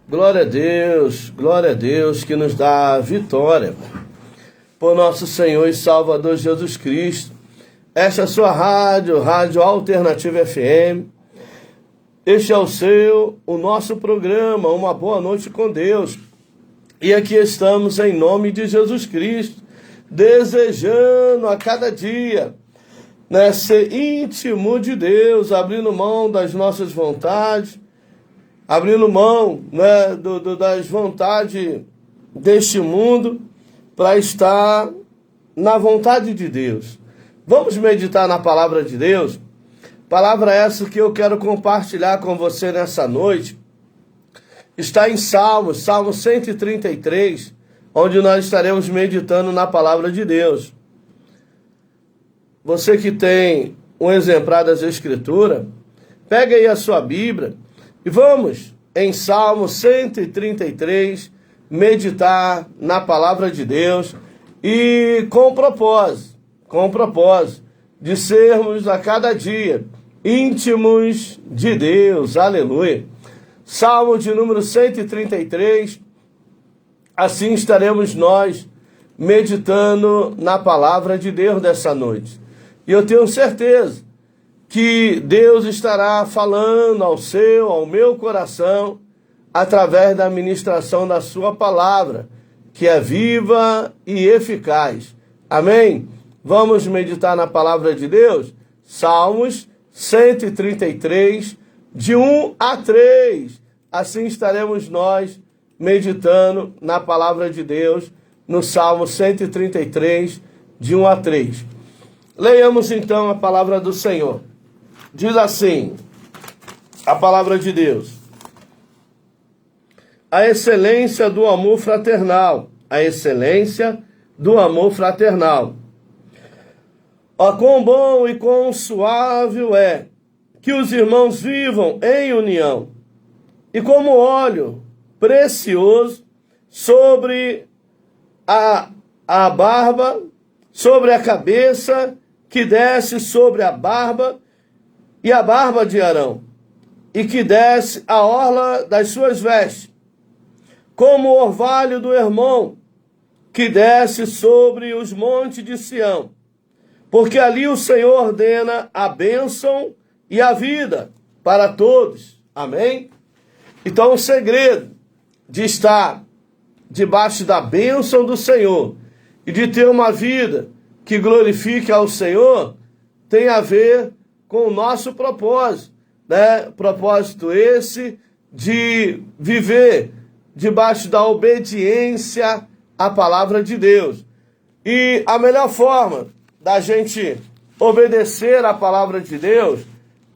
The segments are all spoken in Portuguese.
Glória a Deus que nos dá a vitória por nosso Senhor e Salvador Jesus Cristo. Esta é a sua Rádio Alternativa FM. Este é o nosso programa, Uma Boa Noite com Deus. E aqui estamos em nome de Jesus Cristo, desejando a cada dia, ser íntimo de Deus, abrindo mão das nossas vontades, abrindo mão das vontades deste mundo para estar na vontade de Deus. Vamos meditar na palavra de Deus? Palavra essa que eu quero compartilhar com você nessa noite. Está em Salmo 133, onde nós estaremos meditando na palavra de Deus. Você que tem um exemplar das Escrituras, pega aí a sua Bíblia e vamos, em Salmo 133, meditar na palavra de Deus e com o propósito de sermos a cada dia íntimos de Deus. Aleluia. Salmo de número 133, assim estaremos nós meditando na palavra de Deus dessa noite. E eu tenho certeza que Deus estará falando ao meu coração, através da ministração da sua palavra, que é viva e eficaz. Amém? Vamos meditar na palavra de Deus? Salmos 133, de 1 a 3. Assim estaremos nós meditando na palavra de Deus, no Salmo 133, de 1 a 3. Leiamos então a palavra do Senhor. Diz assim, a palavra de Deus: a excelência do amor fraternal, a excelência do amor fraternal. Ó, quão bom e quão suave é que os irmãos vivam em união, e como óleo precioso sobre a barba, sobre a cabeça, que desce sobre a barba e a barba de Arão, e que desce a orla das suas vestes, como o orvalho do Hermon, que desce sobre os montes de Sião, porque ali o Senhor ordena a bênção e a vida para todos. Amém? Então o segredo de estar debaixo da bênção do Senhor e de ter uma vida que glorifique ao Senhor tem a ver com o nosso propósito, Propósito esse de viver debaixo da obediência à palavra de Deus. E a melhor forma da gente obedecer à palavra de Deus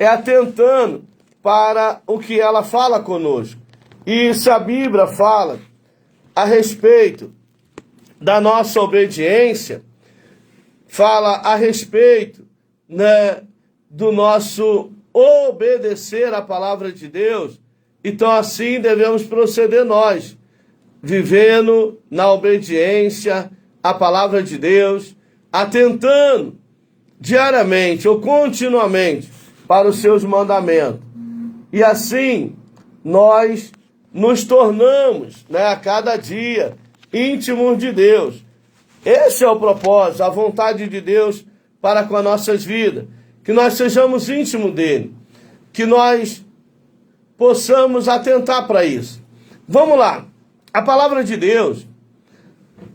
é atentando para o que ela fala conosco. E se a Bíblia fala a respeito da nossa obediência, fala a respeito do nosso obedecer à palavra de Deus, então assim devemos proceder nós, vivendo na obediência à palavra de Deus, atentando diariamente ou continuamente para os seus mandamentos. E assim nós nos tornamos, a cada dia, íntimos de Deus. Esse é o propósito, a vontade de Deus para com as nossas vidas. Que nós sejamos íntimos dele. Que nós possamos atentar para isso. Vamos lá. A palavra de Deus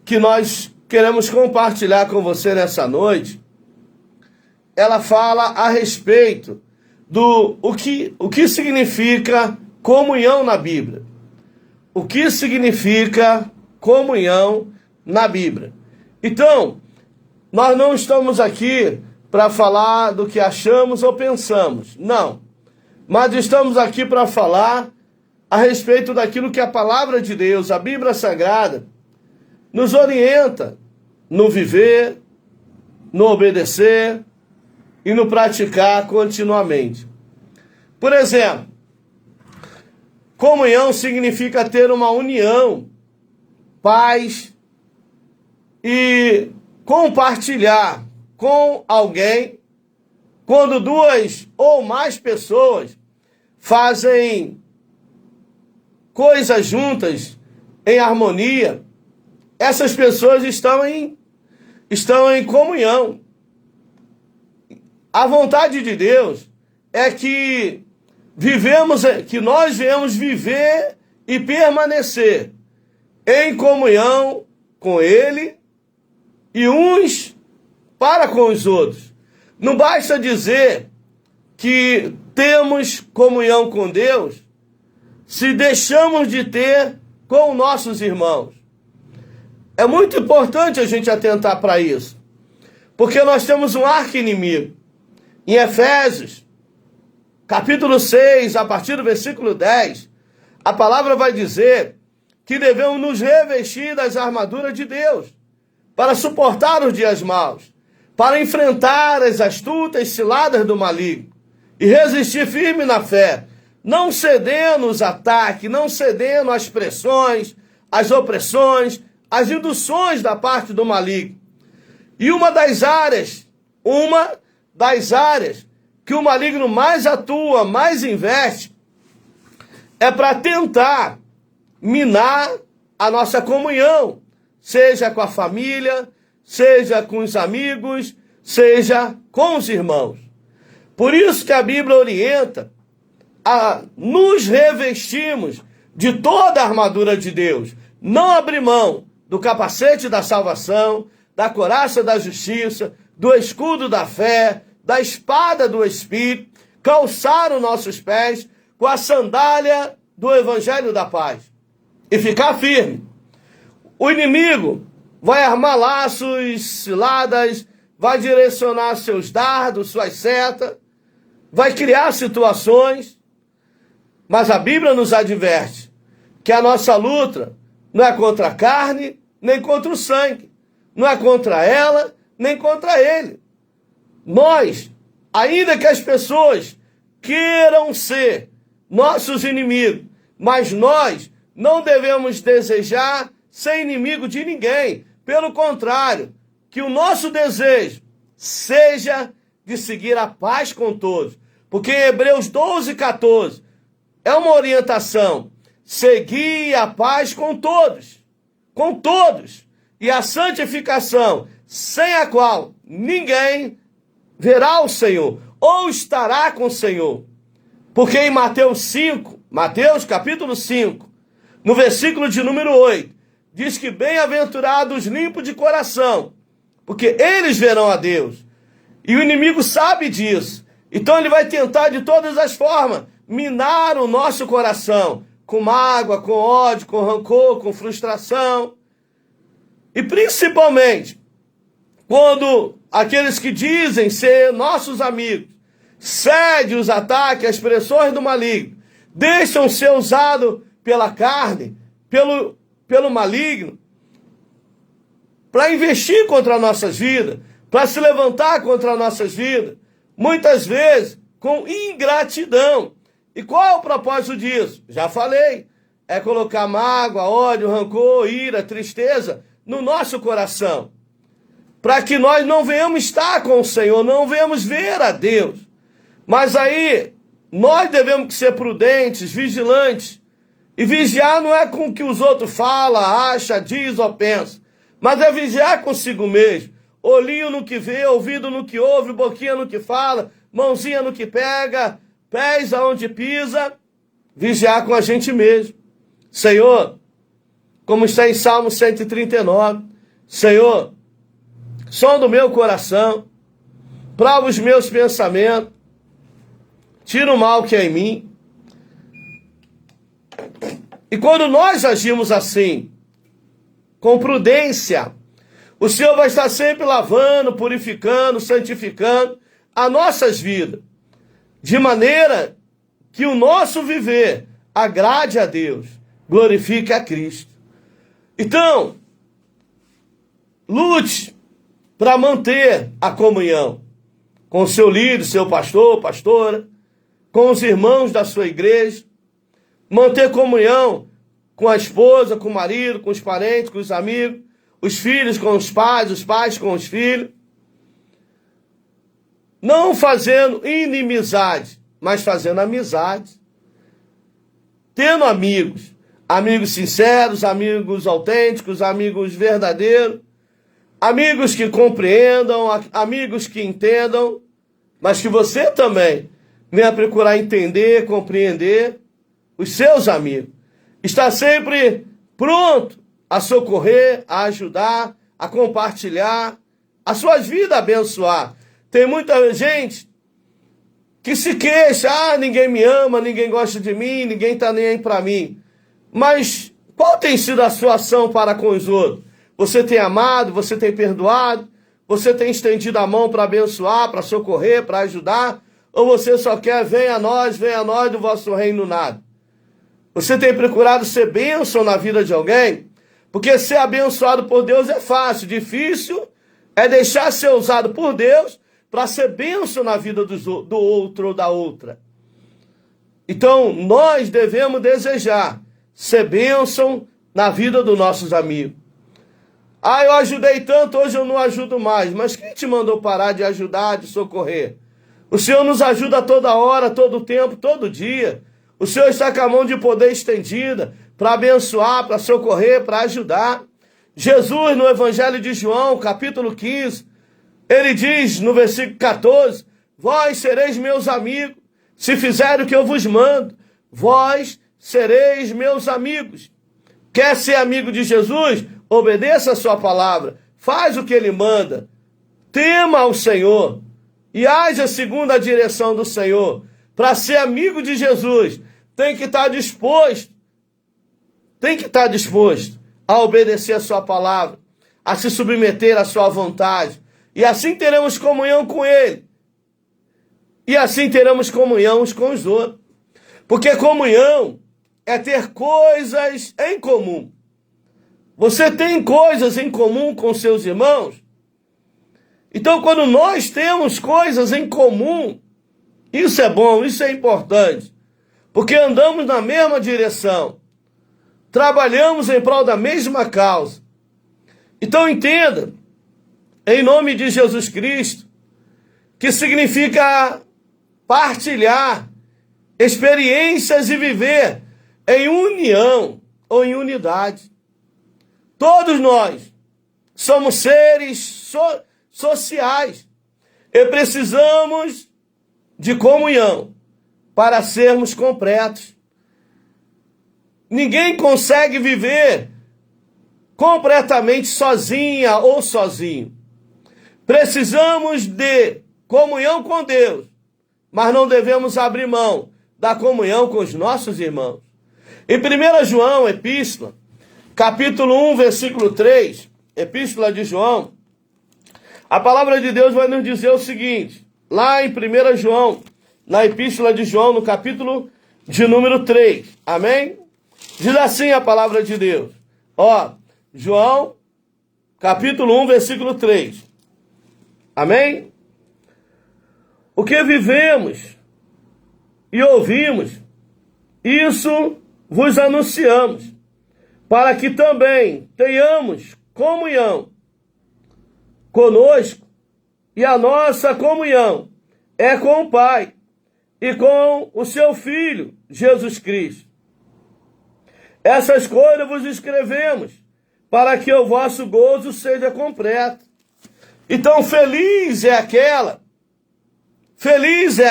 que nós queremos compartilhar com você nessa noite, ela fala a respeito do o que significa comunhão na Bíblia. O que significa comunhão na Bíblia. Então, nós não estamos aqui para falar do que achamos ou pensamos, não. Mas estamos aqui para falar a respeito daquilo que a palavra de Deus, a Bíblia Sagrada, nos orienta no viver, no obedecer e no praticar continuamente. Por exemplo, comunhão significa ter uma união, paz e compartilhar com alguém quando duas ou mais pessoas fazem coisas juntas, em harmonia, essas pessoas estão em comunhão. A vontade de Deus é que nós venhamos viver e permanecer em comunhão com Ele e uns para com os outros. Não basta dizer que temos comunhão com Deus se deixamos de ter com nossos irmãos. É muito importante a gente atentar para isso, porque nós temos um arqui-inimigo. Em Efésios, capítulo 6, a partir do versículo 10, a palavra vai dizer que devemos nos revestir das armaduras de Deus para suportar os dias maus, para enfrentar as astutas ciladas do maligno e resistir firme na fé, não cedendo aos ataques, não cedendo às pressões, às opressões, às induções da parte do maligno. E uma das áreas que o maligno mais atua, mais investe, é para tentar minar a nossa comunhão, seja com a família, seja com os amigos, seja com os irmãos. Por isso que a Bíblia orienta a nos revestirmos de toda a armadura de Deus, não abrir mão do capacete da salvação, da couraça da justiça, do escudo da fé, da espada do Espírito, calçar os nossos pés com a sandália do Evangelho da Paz e ficar firme. O inimigo vai armar laços, ciladas, vai direcionar seus dardos, suas setas, vai criar situações, mas a Bíblia nos adverte que a nossa luta não é contra a carne, nem contra o sangue, não é contra ela, nem contra ele. Nós, ainda que as pessoas queiram ser nossos inimigos, mas nós não devemos desejar ser inimigo de ninguém. Pelo contrário, que o nosso desejo seja de seguir a paz com todos. Porque em Hebreus 12, 14, é uma orientação. Seguir a paz com todos. Com todos. E a santificação, sem a qual ninguém verá o Senhor, ou estará com o Senhor. Porque em Mateus capítulo 5, no versículo de número 8, diz que bem-aventurados limpos de coração, porque eles verão a Deus. E o inimigo sabe disso. Então ele vai tentar de todas as formas minar o nosso coração, com mágoa, com ódio, com rancor, com frustração. E principalmente, quando aqueles que dizem ser nossos amigos cedem os ataques, as pressões do maligno, deixam ser usados pela carne, pelo maligno, para investir contra nossas vidas, para se levantar contra nossas vidas, muitas vezes com ingratidão. E qual é o propósito disso? Já falei, é colocar mágoa, ódio, rancor, ira, tristeza no nosso coração, para que nós não venhamos estar com o Senhor, não venhamos ver a Deus. Mas aí, nós devemos ser prudentes, vigilantes. E vigiar não é com o que os outros falam, acham, diz ou pensam, mas é vigiar consigo mesmo. Olhinho no que vê, ouvido no que ouve, boquinha no que fala, mãozinha no que pega, pés aonde pisa. Vigiar com a gente mesmo. Senhor, como está em Salmo 139, Senhor, sonda o meu coração, prova os meus pensamentos, tira o mal que é em mim. E quando nós agimos assim, com prudência, o Senhor vai estar sempre lavando, purificando, santificando as nossas vidas, de maneira que o nosso viver agrade a Deus, glorifique a Cristo. Então, lute para manter a comunhão com o seu líder, seu pastor, pastora, com os irmãos da sua igreja, manter comunhão com a esposa, com o marido, com os parentes, com os amigos, os filhos com os pais com os filhos. Não fazendo inimizade, mas fazendo amizade. Tendo amigos. Amigos sinceros, amigos autênticos, amigos verdadeiros, amigos que compreendam, amigos que entendam, mas que você também venha procurar entender, compreender os seus amigos. Está sempre pronto a socorrer, a ajudar, a compartilhar, as suas vidas abençoar. Tem muita gente que se queixa, ninguém me ama, ninguém gosta de mim, ninguém está nem aí para mim. Mas qual tem sido a sua ação para com os outros? Você tem amado, você tem perdoado, você tem estendido a mão para abençoar, para socorrer, para ajudar? Ou você só quer, venha a nós do vosso reino nada? Você tem procurado ser bênção na vida de alguém? Porque ser abençoado por Deus é fácil, difícil é deixar ser usado por Deus para ser bênção na vida do outro ou da outra. Então, nós devemos desejar ser bênção na vida dos nossos amigos. Eu ajudei tanto, hoje eu não ajudo mais. Mas quem te mandou parar de ajudar, de socorrer? O Senhor nos ajuda toda hora, todo tempo, todo dia. O Senhor está com a mão de poder estendida para abençoar, para socorrer, para ajudar. Jesus, no Evangelho de João, capítulo 15, ele diz no versículo 14, vós sereis meus amigos, se fizerem o que eu vos mando. Vós sereis meus amigos. Quer ser amigo de Jesus? Obedeça a sua palavra. Faz o que ele manda. Tema ao Senhor. E haja segundo a direção do Senhor. Para ser amigo de Jesus, tem que estar disposto. Tem que estar disposto a obedecer a sua palavra, a se submeter à sua vontade. E assim teremos comunhão com ele. E assim teremos comunhão uns com os outros. Porque comunhão é ter coisas em comum. Você tem coisas em comum com seus irmãos? Então, quando nós temos coisas em comum, isso é bom, isso é importante. Porque andamos na mesma direção. Trabalhamos em prol da mesma causa. Então, entenda, em nome de Jesus Cristo, que significa partilhar experiências e viver em união ou em unidade. Todos nós somos seres sociais e precisamos de comunhão para sermos completos. Ninguém consegue viver completamente sozinha ou sozinho. Precisamos de comunhão com Deus, mas não devemos abrir mão da comunhão com os nossos irmãos. Em 1 João, epístola, capítulo 1, versículo 3, epístola de João, a palavra de Deus vai nos dizer o seguinte, lá em 1 João, na epístola de João, no capítulo de número 3, amém? Diz assim a palavra de Deus, João, capítulo 1, versículo 3, amém? O que vivemos e ouvimos, isso vos anunciamos, para que também tenhamos comunhão conosco, e a nossa comunhão é com o Pai e com o seu Filho, Jesus Cristo. Essas coisas vos escrevemos, para que o vosso gozo seja completo. Então, feliz é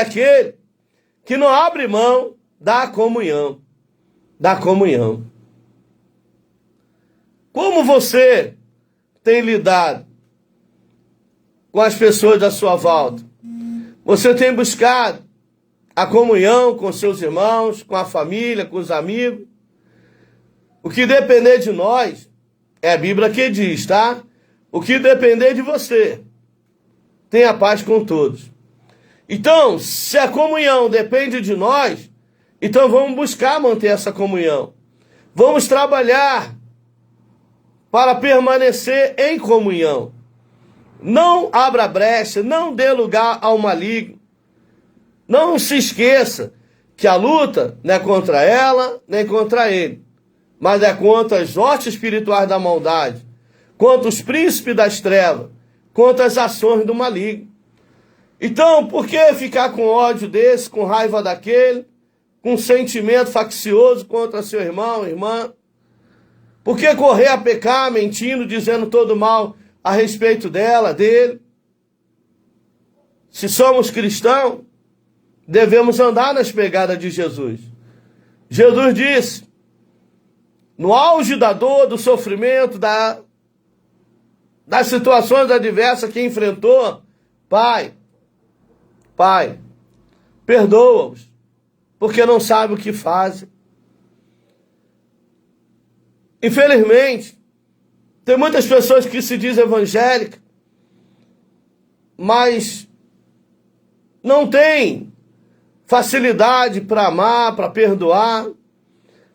aquele que não abre mão da comunhão. Da comunhão. Como você tem lidado com as pessoas da sua volta? Você tem buscado a comunhão com seus irmãos, com a família, com os amigos? O que depender de nós, é a Bíblia que diz, tá? O que depender de você, tenha paz com todos. Então, se a comunhão depende de nós, então vamos buscar manter essa comunhão. Vamos trabalhar para permanecer em comunhão. Não abra brecha, não dê lugar ao maligno. Não se esqueça que a luta não é contra ela, nem contra ele, mas é contra as hostes espirituais da maldade, contra os príncipes das trevas, contra as ações do maligno. Então, por que ficar com ódio desse, com raiva daquele? com sentimento faccioso contra seu irmão, irmã? Por que correr a pecar, mentindo, dizendo todo mal a respeito dela, dele? Se somos cristãos, devemos andar nas pegadas de Jesus. Jesus disse, no auge da dor, do sofrimento, das situações adversas que enfrentou, Pai, perdoa-os, porque não sabem o que fazem. Infelizmente, tem muitas pessoas que se dizem evangélicas, mas não têm facilidade para amar, para perdoar.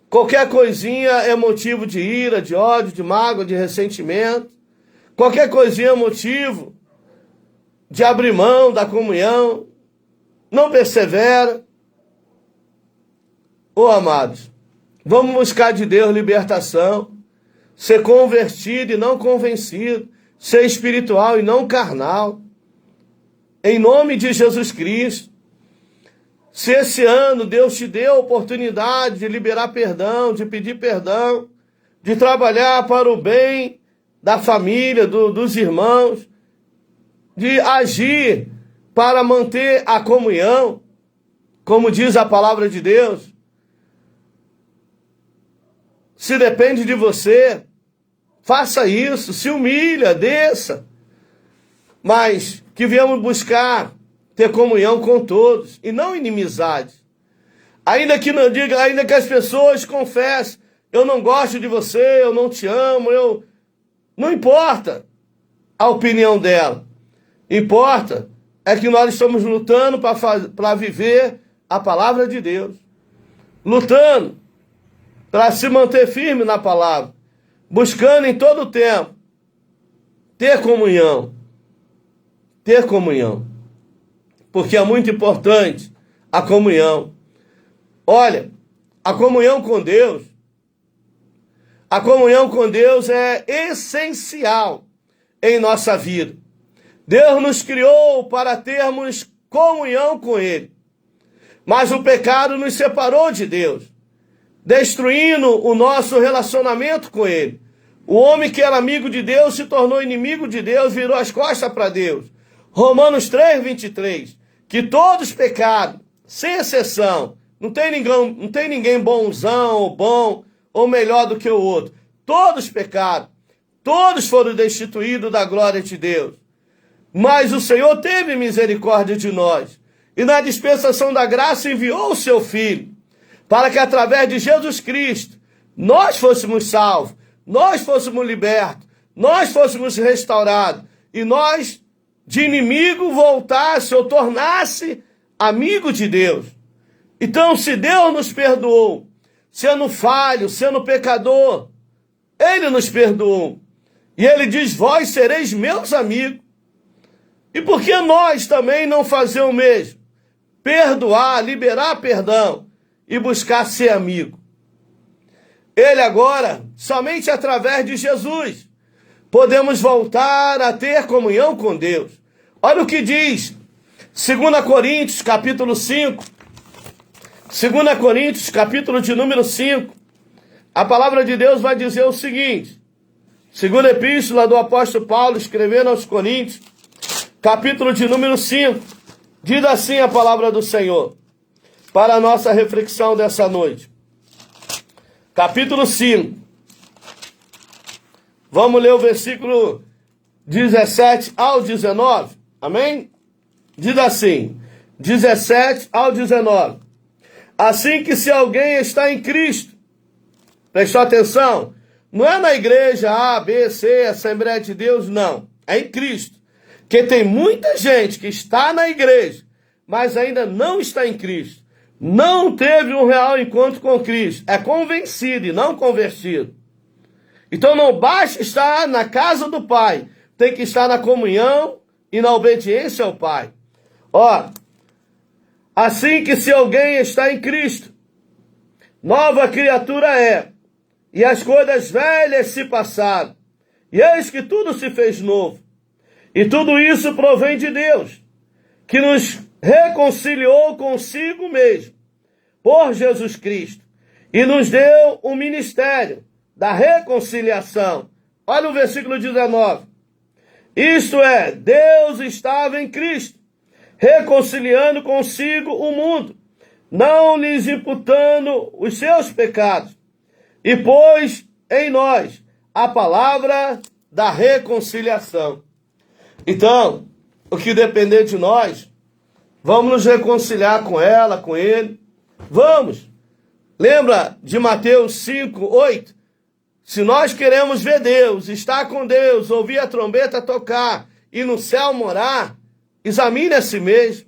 Qualquer coisinha é motivo de ira, de ódio, de mágoa, de ressentimento. Qualquer coisinha é motivo de abrir mão da comunhão. Não persevera. Ô amados, vamos buscar de Deus libertação. Ser convertido e não convencido. Ser espiritual e não carnal. Em nome de Jesus Cristo. Se esse ano Deus te deu a oportunidade de liberar perdão, de pedir perdão, de trabalhar para o bem da família, dos irmãos, de agir para manter a comunhão, como diz a palavra de Deus. Se depende de você, faça isso, se humilha, desça. Mas que viemos buscar ter comunhão com todos e não inimizade. Ainda que não diga, ainda que as pessoas confessem, eu não gosto de você, eu não te amo, não importa a opinião dela. Importa é que nós estamos lutando para viver a palavra de Deus. Lutando para se manter firme na palavra, buscando em todo o tempo ter comunhão. Ter comunhão. Porque é muito importante a comunhão. Olha, a comunhão com Deus é essencial em nossa vida. Deus nos criou para termos comunhão com Ele. Mas o pecado nos separou de Deus, destruindo o nosso relacionamento com Ele. O homem que era amigo de Deus se tornou inimigo de Deus, virou as costas para Deus. Romanos 3:23. Que todos pecaram, sem exceção. Não tem ninguém bonzão ou bom ou melhor do que o outro. Todos pecaram. Todos foram destituídos da glória de Deus. Mas o Senhor teve misericórdia de nós. E na dispensação da graça enviou o seu Filho. Para que através de Jesus Cristo nós fôssemos salvos. Nós fôssemos libertos. Nós fôssemos restaurados. E nós de inimigo voltasse ou tornasse amigo de Deus. Então, se Deus nos perdoou, sendo falho, sendo pecador, Ele nos perdoou. E Ele diz, vós sereis meus amigos. E por que nós também não fazer o mesmo? Perdoar, liberar perdão e buscar ser amigo. Ele agora, somente através de Jesus, podemos voltar a ter comunhão com Deus. Olha o que diz 2 Coríntios, capítulo 5. 2 Coríntios, capítulo de número 5. A palavra de Deus vai dizer o seguinte. Segunda epístola do apóstolo Paulo, escrevendo aos Coríntios, capítulo de número 5. Diz assim a palavra do Senhor, para a nossa reflexão dessa noite. Capítulo 5. Vamos ler o versículo 17 ao 19. Amém? Diz assim, 17 ao 19. Assim que se alguém está em Cristo, prestou atenção, não é na igreja A, B, C, Assembleia de Deus, não. É em Cristo. Porque tem muita gente que está na igreja, mas ainda não está em Cristo. Não teve um real encontro com Cristo. É convencido e não convertido. Então não basta estar na casa do Pai. Tem que estar na comunhão e na obediência ao Pai. Ó, assim que se alguém está em Cristo, nova criatura é, e as coisas velhas se passaram, e eis que tudo se fez novo. E tudo isso provém de Deus, que nos reconciliou consigo mesmo, por Jesus Cristo e nos deu o ministério da reconciliação. Olha o versículo 19. Isto é, Deus estava em Cristo, reconciliando consigo o mundo, não lhes imputando os seus pecados, e pôs em nós a palavra da reconciliação. Então, o que depender de nós, vamos nos reconciliar com ela, com ele. Vamos. Lembra de Mateus 5, 8? Se nós queremos ver Deus, estar com Deus, ouvir a trombeta tocar e no céu morar, examine a si mesmo.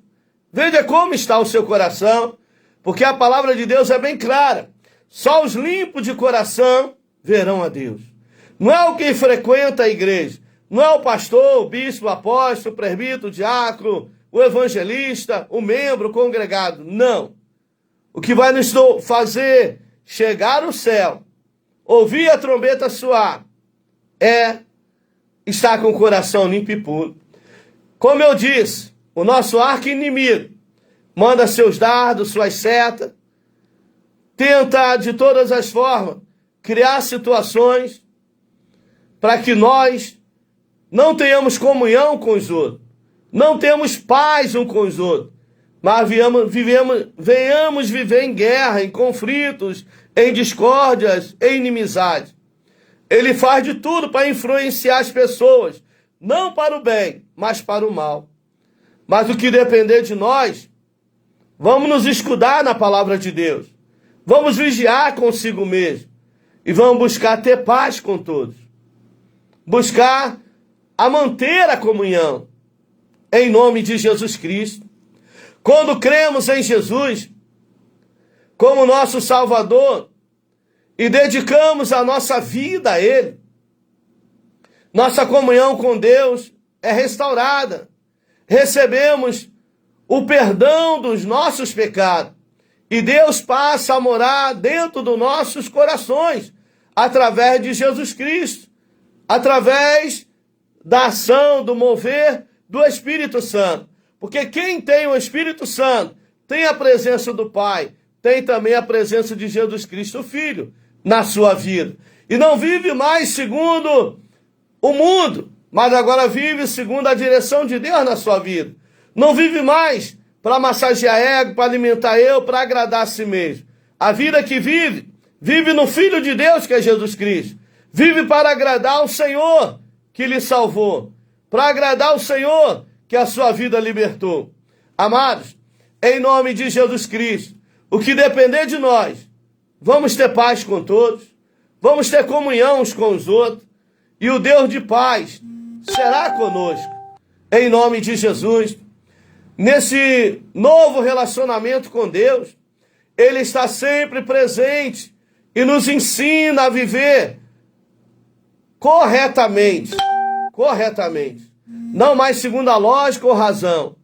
Veja como está o seu coração, porque a palavra de Deus é bem clara. Só os limpos de coração verão a Deus. Não é o que frequenta a igreja, não é o pastor, o bispo, o apóstolo, o presbítero, o diácono, o evangelista, o membro, o congregado. Não. O que vai nos fazer chegar ao céu, ouvir a trombeta soar, é estar com o coração limpo e puro. Como eu disse, o nosso arqui-inimigo manda seus dardos, suas setas, tenta de todas as formas criar situações para que nós não tenhamos comunhão com os outros, não temos paz um com os outros, mas venhamos viver em guerra, em conflitos, em discórdias, em inimizade. Ele faz de tudo para influenciar as pessoas, não para o bem, mas para o mal. Mas o que depender de nós, vamos nos escudar na palavra de Deus, vamos vigiar consigo mesmo e vamos buscar ter paz com todos, buscar a manter a comunhão, em nome de Jesus Cristo. Quando cremos em Jesus como nosso Salvador e dedicamos a nossa vida a Ele, nossa comunhão com Deus é restaurada. Recebemos o perdão dos nossos pecados e Deus passa a morar dentro dos nossos corações através de Jesus Cristo, através da ação, do mover do Espírito Santo. Porque quem tem o Espírito Santo tem a presença do Pai, tem também a presença de Jesus Cristo, o Filho, na sua vida. E não vive mais segundo o mundo, mas agora vive segundo a direção de Deus na sua vida. Não vive mais para massagear ego, para alimentar eu, para agradar a si mesmo. A vida que vive, vive no Filho de Deus, que é Jesus Cristo. Vive para agradar o Senhor que lhe salvou, para agradar o Senhor que a sua vida libertou. Amados, em nome de Jesus Cristo, o que depender de nós, vamos ter paz com todos, vamos ter comunhão uns com os outros, e o Deus de paz será conosco, em nome de Jesus. Nesse novo relacionamento com Deus, Ele está sempre presente e nos ensina a viver corretamente, não mais segundo a lógica ou razão.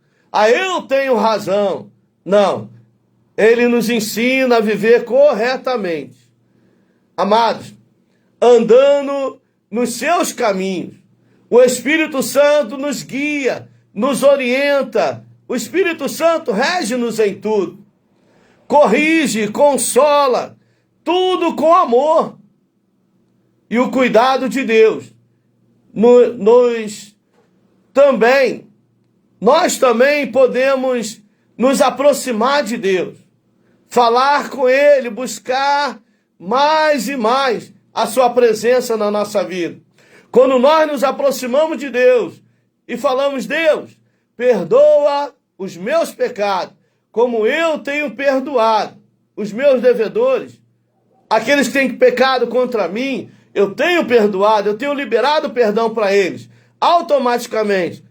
Eu tenho razão. Não. Ele nos ensina a viver corretamente. Amados, andando nos seus caminhos. O Espírito Santo nos guia, nos orienta. O Espírito Santo rege-nos em tudo. Corrige, consola, tudo com amor. E o cuidado de Deus nós também podemos nos aproximar de Deus, falar com Ele, buscar mais e mais a sua presença na nossa vida. Quando nós nos aproximamos de Deus e falamos: Deus, perdoa os meus pecados, como eu tenho perdoado os meus devedores, aqueles que têm pecado contra mim, eu tenho perdoado, eu tenho liberado perdão para eles. Automaticamente,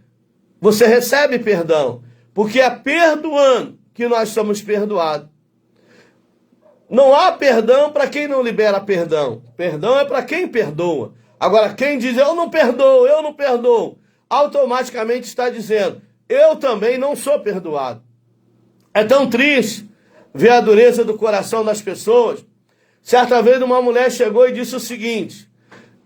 você recebe perdão, porque é perdoando que nós somos perdoados. Não há perdão para quem não libera perdão. Perdão é para quem perdoa. Agora, quem diz eu não perdoo, automaticamente está dizendo eu também não sou perdoado. É tão triste ver a dureza do coração das pessoas. Certa vez uma mulher chegou e disse o seguinte: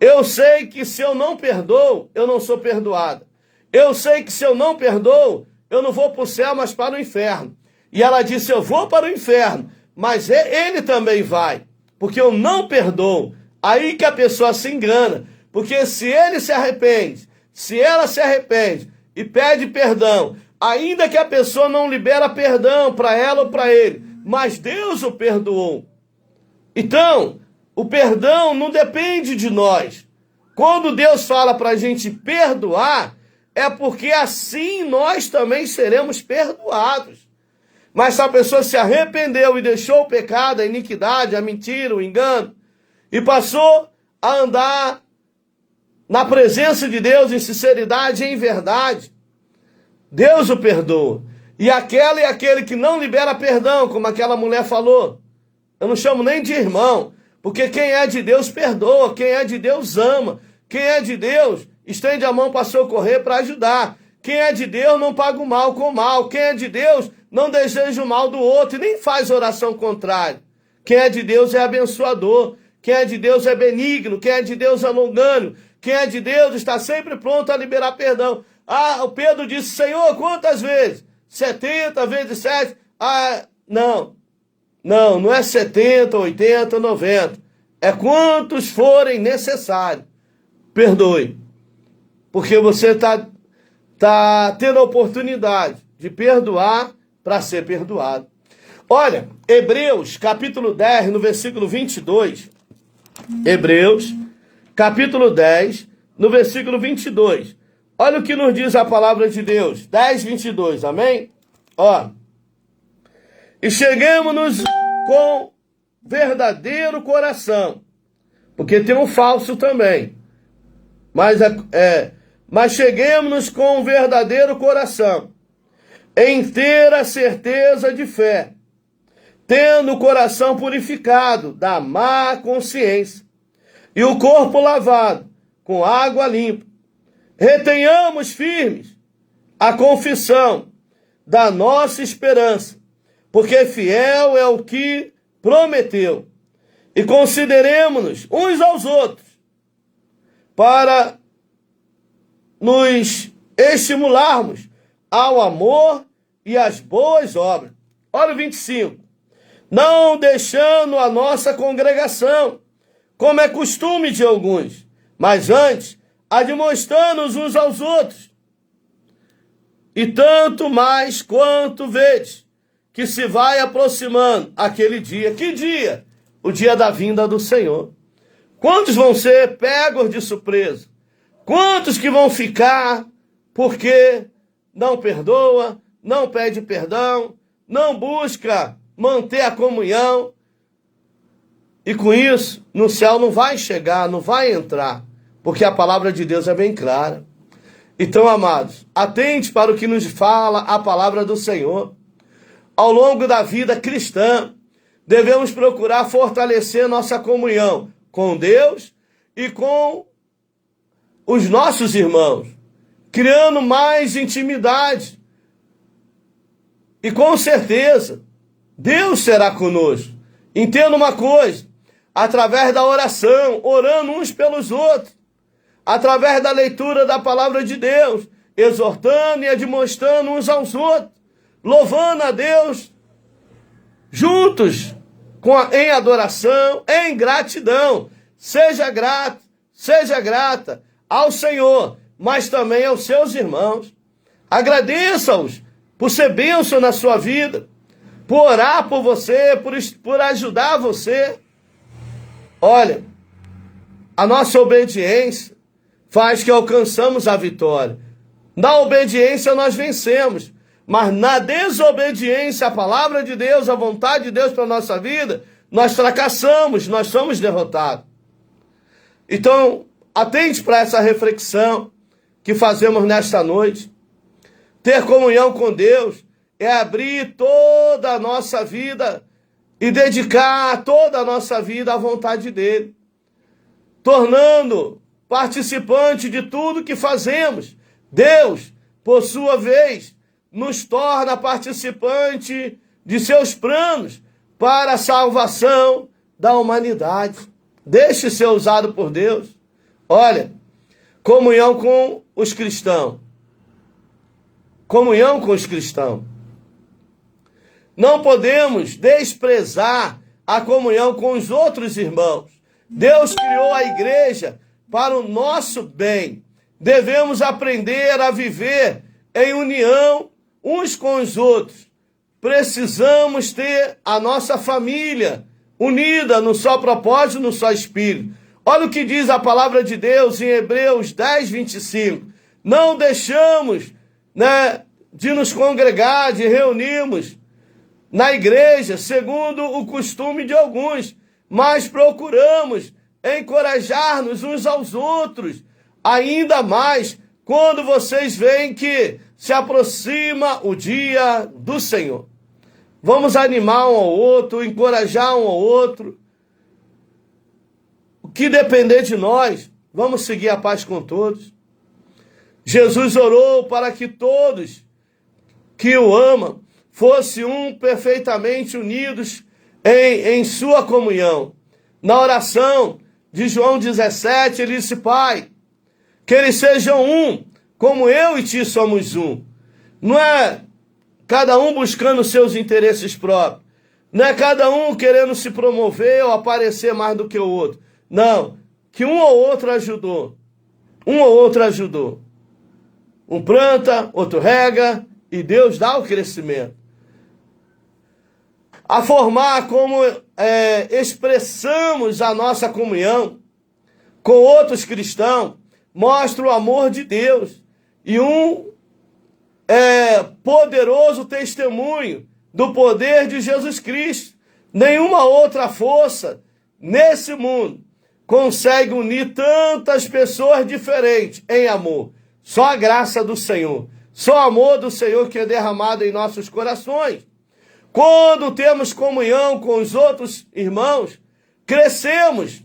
eu sei que se eu não perdoo, eu não sou perdoada. Eu sei que se eu não perdoo, eu não vou para o céu, mas para o inferno. E ela disse: eu vou para o inferno, mas ele também vai, porque eu não perdoo. Aí que a pessoa se engana, porque se ele se arrepende, se ela se arrepende e pede perdão, ainda que a pessoa não libera perdão para ela ou para ele, mas Deus o perdoou. Então, o perdão não depende de nós. Quando Deus fala para a gente perdoar, é porque assim nós também seremos perdoados. Mas se a pessoa se arrependeu e deixou o pecado, a iniquidade, a mentira, o engano, e passou a andar na presença de Deus em sinceridade e em verdade, Deus o perdoa. E aquela e aquele que não libera perdão, como aquela mulher falou, eu não chamo nem de irmão, porque quem é de Deus perdoa, quem é de Deus ama, quem é de Deus estende a mão para socorrer, para ajudar. Quem é de Deus não paga o mal com o mal. Quem é de Deus não deseja o mal do outro e nem faz oração contrária. Quem é de Deus é abençoador. Quem é de Deus é benigno. Quem é de Deus é longânimo. Quem é de Deus está sempre pronto a liberar perdão. Ah, o Pedro disse, Senhor, quantas vezes? 70 vezes 7? Ah, não. Não é 70, 80, 90. É quantos forem necessários. Perdoe. Porque você está tendo a oportunidade de perdoar para ser perdoado. Olha, Hebreus, capítulo 10, no versículo 22. Hebreus, capítulo 10, no versículo 22. Olha o que nos diz a palavra de Deus. 10, 22, amém? Ó. E cheguemos-nos com verdadeiro coração. Porque tem um falso também. Mas cheguemos-nos com um verdadeiro coração, em inteira certeza de fé, tendo o coração purificado da má consciência e o corpo lavado com água limpa. Retenhamos firmes a confissão da nossa esperança, porque fiel é o que prometeu. E consideremos-nos uns aos outros, para nos estimularmos ao amor e às boas obras. Olha o 25. Não deixando a nossa congregação, como é costume de alguns, mas antes, admoestando-nos uns aos outros. E tanto mais quanto vedes que se vai aproximando aquele dia. Que dia? O dia da vinda do Senhor. Quantos vão ser pegos de surpresa? Quantos que vão ficar porque não perdoa, não pede perdão, não busca manter a comunhão? E com isso, no céu não vai chegar, não vai entrar, porque a palavra de Deus é bem clara. Então, amados, atente para o que nos fala a palavra do Senhor. Ao longo da vida cristã, devemos procurar fortalecer nossa comunhão com Deus e com os nossos irmãos, criando mais intimidade. E com certeza, Deus será conosco. Entenda uma coisa, através da oração, orando uns pelos outros, através da leitura da palavra de Deus, exortando e admoestando uns aos outros, louvando a Deus, juntos, em adoração, em gratidão. Seja grato, seja grata ao Senhor, mas também aos seus irmãos. Agradeça-os por ser bênção na sua vida, por orar por você, por ajudar você. Olha, a nossa obediência faz que alcançamos a vitória. Na obediência nós vencemos, mas na desobediência à palavra de Deus, à vontade de Deus para a nossa vida, nós fracassamos, nós somos derrotados. Então, atente para essa reflexão que fazemos nesta noite. Ter comunhão com Deus é abrir toda a nossa vida e dedicar toda a nossa vida à vontade dele, tornando participante de tudo que fazemos. Deus, por sua vez, nos torna participante de seus planos para a salvação da humanidade. Deixe ser usado por Deus. Olha, comunhão com os cristãos. Comunhão com os cristãos. não podemos desprezar a comunhão com os outros irmãos. Deus criou a igreja para o nosso bem. Devemos aprender a viver em união uns com os outros. Precisamos ter a nossa família unida no só propósito, no só espírito. Olha o que diz a palavra de Deus em Hebreus 10, 25. Não deixamos, de nos congregar, de reunirmos na igreja, segundo o costume de alguns, mas procuramos encorajar-nos uns aos outros, ainda mais quando vocês veem que se aproxima o dia do Senhor. Vamos animar um ao outro, encorajar um ao outro. O que depender de nós, vamos seguir a paz com todos. Jesus orou para que todos que o amam fossem perfeitamente unidos em sua comunhão. Na oração de João 17, ele disse: Pai, que eles sejam um, como eu e ti somos um. Não é cada um buscando seus interesses próprios. Não é cada um querendo se promover ou aparecer mais do que o outro. Não, que um ou outro ajudou. Um ou outro ajudou. Um planta, outro rega, e Deus dá o crescimento. A formar como expressamos a nossa comunhão com outros cristãos, mostra o amor de Deus e um poderoso testemunho do poder de Jesus Cristo. Nenhuma outra força nesse mundo consegue unir tantas pessoas diferentes em amor. Só a graça do Senhor, só o amor do Senhor que é derramado em nossos corações. Quando temos comunhão com os outros irmãos, crescemos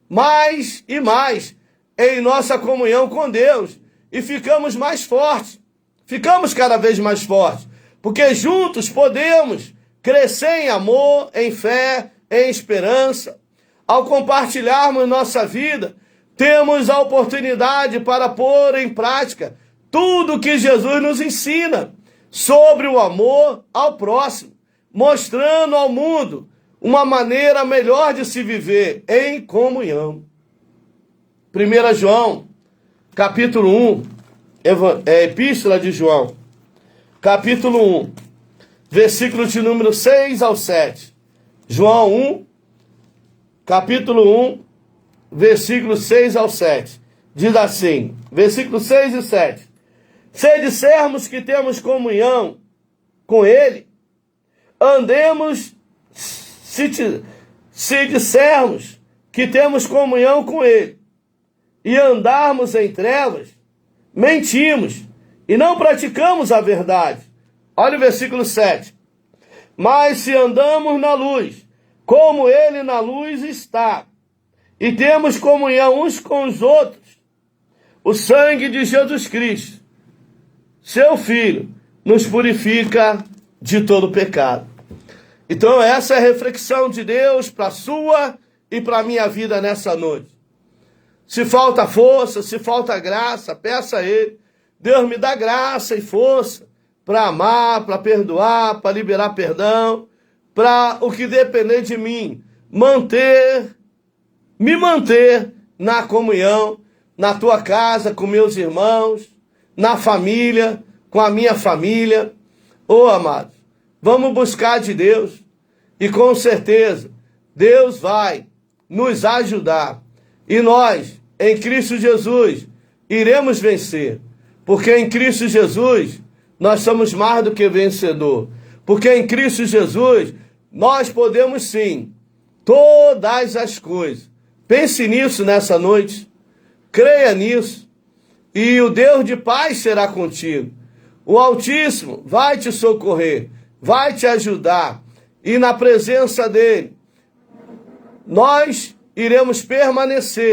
mais e mais em nossa comunhão com Deus e ficamos mais fortes. Ficamos cada vez mais fortes, porque juntos podemos crescer em amor, em fé, em esperança. Ao compartilharmos nossa vida, temos a oportunidade para pôr em prática tudo que Jesus nos ensina sobre o amor ao próximo, mostrando ao mundo uma maneira melhor de se viver em comunhão. 1 João, capítulo 1, Epístola de João, capítulo 1, versículo de número 6 ao 7. João 1, capítulo 1, versículo 6 ao 7. Diz assim, versículo 6 e 7. Se dissermos que temos comunhão com Ele, andemos, se dissermos que temos comunhão com Ele e andarmos em trevas, mentimos e não praticamos a verdade. Olha o versículo 7. Mas se andamos na luz, como Ele na luz está, e temos comunhão uns com os outros, o sangue de Jesus Cristo, seu Filho, nos purifica de todo pecado. Então essa é a reflexão de Deus para a sua e para a minha vida nessa noite. Se falta força, se falta graça, peça a Ele. Deus me dá graça e força para amar, para perdoar, para liberar perdão, para o que depender de mim, me manter na comunhão, na tua casa, com meus irmãos, na família, com a minha família. Ô, amados, vamos buscar de Deus e com certeza Deus vai nos ajudar. E nós, em Cristo Jesus, iremos vencer. Porque em Cristo Jesus, nós somos mais do que vencedor. Porque em Cristo Jesus, nós podemos sim, todas as coisas. Pense nisso nessa noite. Creia nisso. E o Deus de paz será contigo. O Altíssimo vai te socorrer, vai te ajudar. E na presença dele, nós iremos permanecer